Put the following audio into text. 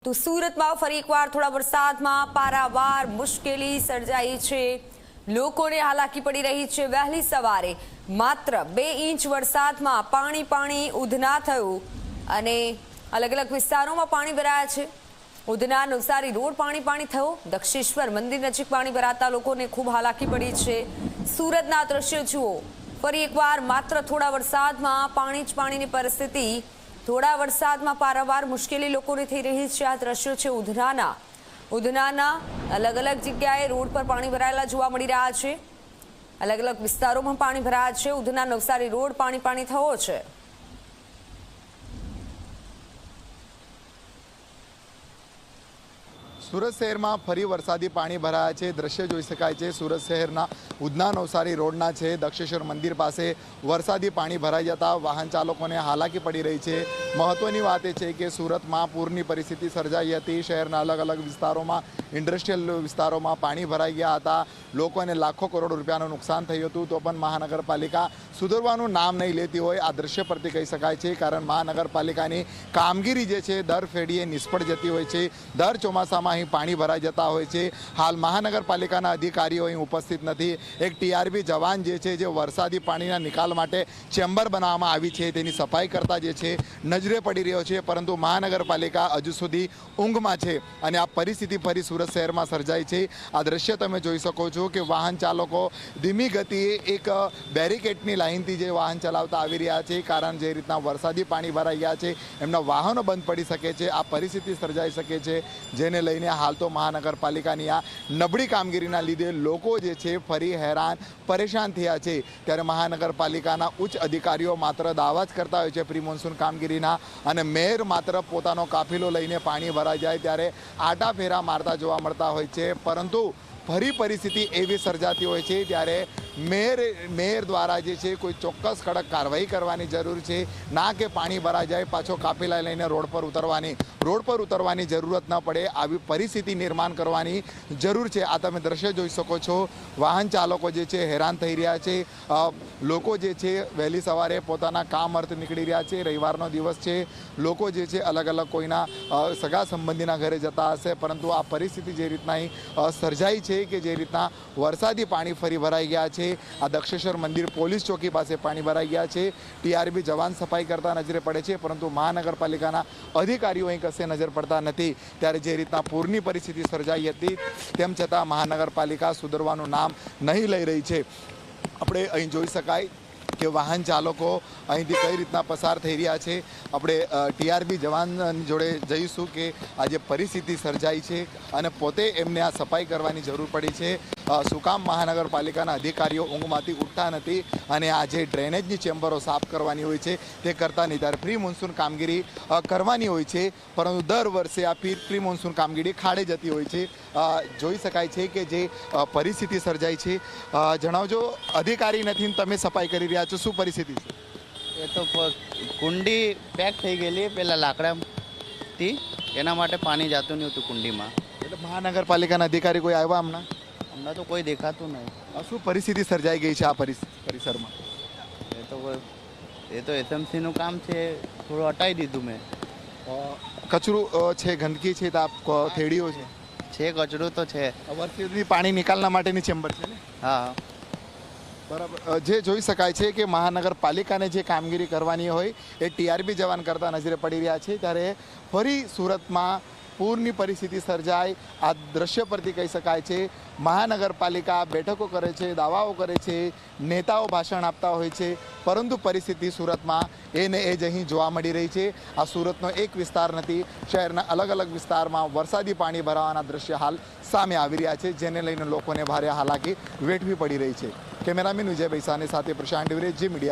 તો સુરતમાં ફરી એકવાર થોડા વરસાદમાં પારાવાર મુશ્કેલી સર્જાઈ છે। લોકોને હાલાકી પડી રહી છે। વહેલી સવારે માત્ર 2 ઇંચ વરસાદમાં પાણી ઉધના થયું અને અલગ અલગ વિસ્તારોમાં પાણી ભરાયા છે। ઉધના નવસારી રોડ પાણી થયો। દક્ષેશ્વર મંદિર નજીક પાણી ભરાતા લોકોને ખૂબ હાલાકી પડી છે। સુરતના દ્રશ્યો જુઓ। ફરી એકવાર માત્ર થોડા વરસાદમાં પાણીની પરિસ્થિતિ। થોડા વરસાદમાં પારાવાર મુશ્કેલી લોકોને થઈ રહી છે। આ દ્રશ્યો છે ઉધનાના અલગ અલગ જગ્યાએ રોડ પર પાણી ભરાયેલા જોવા મળી રહ્યા છે। અલગ અલગ વિસ્તારોમાં પાણી ભરાયા છે। ઉધના નવસારી રોડ પાણી થયો છે। સુરત શહેરમાં ફરી વરસાદી પાણી ભરાયા છે। દ્રશ્ય જોઈ શકાય છે સુરત શહેરના ઉધના નવસારી રોડના છે। દક્ષેશ્વર મંદિર પાસે વરસાદી પાણી ભરાઈ જતા વાહન ચાલકોને હાલાકી પડી રહી છે। મહત્વની વાત એ છે કે સુરતમાં પૂરની પરિસ્થિતિ સર્જાઈ હતી। શહેરના અલગ અલગ વિસ્તારોમાં ઇન્ડસ્ટ્રીયલ વિસ્તારોમાં પાણી ભરાઈ ગયા હતા। લોકોને લાખો કરોડ રૂપિયાનું નુકસાન થયું હતું, તો પણ મહાનગરપાલિકા સુધરવાનું નામ નહીં લેતી હોય આ દ્રશ્ય પરથી કહી શકાય છે। કારણ મહાનગરપાલિકાની કામગીરી જે છે દર ફેડીએ નિષ્ફળ જતી હોય છે। દર ચોમાસામાં અહીં પાણી ભરાઈ જતા હોય છે। હાલ મહાનગરપાલિકાના અધિકારીઓ અહીં ઉપસ્થિત નથી। એક ટીઆરબી જવાન જે છે જે વરસાદી પાણીના નિકાલ માટે ચેમ્બર બનાવવામાં આવી છે તેની સફાઈ કરતા જે છે નજરે પડી રહ્યો છે, પરંતુ મહાનગરપાલિકા હજુ સુધી ઊંઘમાં છે અને આ પરિસ્થિતિ ફરી સુરત શહેરમાં સર્જાઈ છે। આ દ્રશ્ય તમે જોઈ શકો છો કે વાહન ચાલકો ધીમી ગતિએ એક બેરિકેડની લાઇનથી જે વાહન ચલાવતા આવી રહ્યા છે, કારણ જે રીતના વરસાદી પાણી ભરાઈ ગયા છે એમના વાહનો બંધ પડી શકે છે। આ પરિસ્થિતિ સર્જાઈ શકે છે, જેને લઈને હાલ તો મહાનગરપાલિકાની આ નબળી કામગીરીના લીધે લોકો જે છે ફરી હેરાન પરેશાન થયા છે। ત્યારે મહાનગરપાલિકાના ઉચ્ચ અધિકારીઓ માત્ર દાવા જ કરતા હોય છે પ્રી મોન્સૂન કામગીરીના, અને મેયર માત્ર પોતાનો કાફિલો લઈને પાણી ભરાઈ જાય ત્યારે આટા ફેરા મારતા જોવા મળતા હોય છે। પરંતુ ફરી પરિસ્થિતિ એવી સર્જાતી હોય છે ત્યારે મેયર દ્વારા જે છે કોઈ ચોક્કસ કડક કાર્યવાહી કરવાની જરૂર છે, ના કે પાણી ભરાઈ જાય પાછો કાફિલા લઈને રોડ પર ઉતરવાની જરૂરત ન પડે આવી પરિસ્થિતિ નિર્માણ કરવાની જરૂર છે। આ તમે દ્રશ્ય જોઈ શકો છો। વાહન ચાલકો જે છે હેરાન થઈ રહ્યા છે। લોકો જે છે વહેલી સવારે પોતાના કામ અર્થે નીકળી રહ્યા છે। રવિવારનો દિવસ છે, લોકો જે છે અલગ અલગ કોઈના સગા સંબંધીના ઘરે જતા હશે, પરંતુ આ પરિસ્થિતિ જે રીતના સર્જાઈ છે કે જે રીતના વરસાદી પાણી ફરી ભરાઈ ગયા છે। આ દક્ષેશ્વર મંદિર પોલીસ ચોકી પાસે પાણી ભરાઈ ગયા છે। ટીઆરબી જવાન સફાઈ કરતા નજરે પડે છે, પરંતુ મહાનગરપાલિકાના અધિકારીઓ અહીં કશે નજર પડતા નથી। ત્યારે જે રીતના પૂરની પરિસ્થિતિ સર્જાઈ હતી તેમ છતાં મહાનગરપાલિકા સુધરવાનું નામ નહીં લઈ રહી છે। આપણે અહીં જોઈ શકાય કે વાહન ચાલકો અહીંથી કઈ રીતના પસાર થઈ રહ્યા છે। આપણે ટીઆરબી જવાન જોડે જઈશું કે આ જે પરિસ્થિતિ સર્જાઈ છે અને પોતે એમને આ સફાઈ કરવાની જરૂર પડી છે। શું કામ મહાનગરપાલિકાના અધિકારીઓ ઊંઘમાંથી ઉઠતા નથી અને આ જે ડ્રેનેજની ચેમ્બરો સાફ કરવાની હોય છે તે કરતા નહીં। ત્યારે પ્રી મોન્સૂન કામગીરી કરવાની હોય છે, પરંતુ દર વર્ષે આ પ્રી મોન્સૂન કામગીરી ખાડે જતી હોય છે। જોઈ શકાય છે કે જે પરિસ્થિતિ સર્જાઈ છે। જણાવજો, અધિકારી નથી તમે સફાઈ કરી રહ્યા છો, શું પરિસ્થિતિ છે? એ તો કુંડી પેક થઈ ગયેલી પેલા લાકડાથી, એના માટે પાણી જતું નહીં હતું કુંડીમાં। એટલે મહાનગરપાલિકાના અધિકારી કોઈ આવ્યા હમણાં તો કોઈ દેખાતું નહીં। શું પરિસ્થિતિ સર્જાઈ ગઈ છે આ પરિસરમાં? એ તો એસએમસીનું કામ છે, થોડું હટાવી દીધું મેં। કચરું છે, ગંદકી છે, થેડીઓ છે કચરું તો છે। વરસાદી પાણી નિકાલના માટેની ચેમ્બર છે ને? હા બરાબર। જે જોઈ શકાય છે કે મહાનગરપાલિકાને જે કામગીરી કરવાની હોય એ ટીઆરબી જવાન કરતા નજરે પડી રહ્યા છે। ત્યારે ફરી સુરતમાં પૂરની પરિસ્થિતિ સર્જાય આ દ્રશ્ય પરથી કહી શકાય છે। મહાનગરપાલિકા બેઠકો કરે છે, દાવાઓ કરે છે, નેતાઓ ભાષણ આપતા હોય છે, પરંતુ પરિસ્થિતિ સુરતમાં એને એ જ અહીં જોવા મળી રહી છે। આ સુરતનો એક વિસ્તાર નથી, શહેરના અલગ અલગ વિસ્તારમાં વરસાદી પાણી ભરાવાના દ્રશ્ય હાલ સામે આવી રહ્યા છે, જેને લઈને લોકોને ભારે હાલાકી વેઠવી પડી રહી છે। કેમેરામેન વિજય બૈસાની સાથે પ્રશાંત ડિવરે, જી મીડિયા।